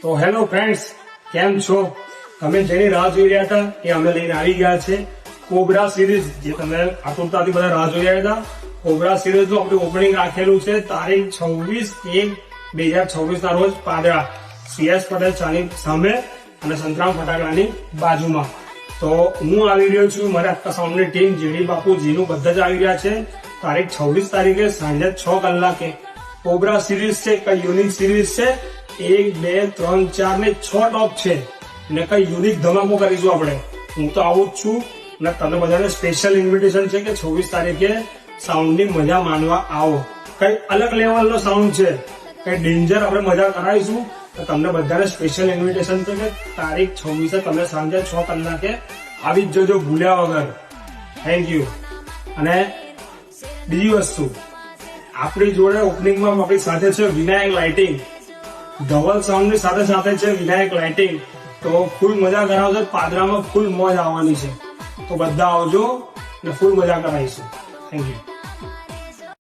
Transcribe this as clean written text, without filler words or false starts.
તો hello friends, કેમ છો? તમે જેની રાહ જોઈ રહ્યા હતા એ અમે લઈને આવી ગયા છે. કોબરા સિરીઝ, જે તમે આતુરતાથી બધા રાહ જોઈ રહ્યા હતા. કોબરા સિરીઝ નું આપણે ઓપનિંગ રાખેલું છે તારીખ 26/1/2026 ના રોજ પાદરા CS પટેલ ચાની સામે અને સંતરામ ફટાકડાની બાજુમાં. તો હું આવી રહ્યો છું, મારા આખા સાઉન્ડની ટીમ જેડી બાપુ જીનું બધા જ આવી રહ્યા છે. તારીખ 26 તારીખે સાંજે 6 કલાકે કોબરા સિરીઝ છે. કઈ યુનિક સિરીઝ છે, 1 2 3 4 ને 6 ટોપ છે ને કઈ યુનિક ધમાકો કરીશું આપણે. હું તો આવું જ છું અને તમને બધાને સ્પેશિયલ ઇન્વિટેશન છે કે 26 તારીખે સાઉન્ડની મજા માનવા આવો. કઈ અલગ લેવલનો સાઉન્ડ છે, કઈ ડેન્જર આપણે મજા કરાવીશું. તો તમને બધાને સ્પેશિયલ ઇન્વિટેશન છે કે તારીખ 26 તમે સાંજે 6 કલાકે આવી જ જજો ભૂલ્યા વગર. Thank you. અને બીજી વસ્તુ, આપણી જોડે ઓપનિંગમાં આપણી સાથે છે વિનાયક લાઇટિંગ. ધવલ સાઉન્ડની સાથે સાથે છે વિનાયક લાઇટિંગ. તો ફૂલ મજા કરાવશે. પાદરામાં ફૂલ મોજ આવવાની છે. તો બધા આવજો અને ફૂલ મજા કરાવીશું. Thank you.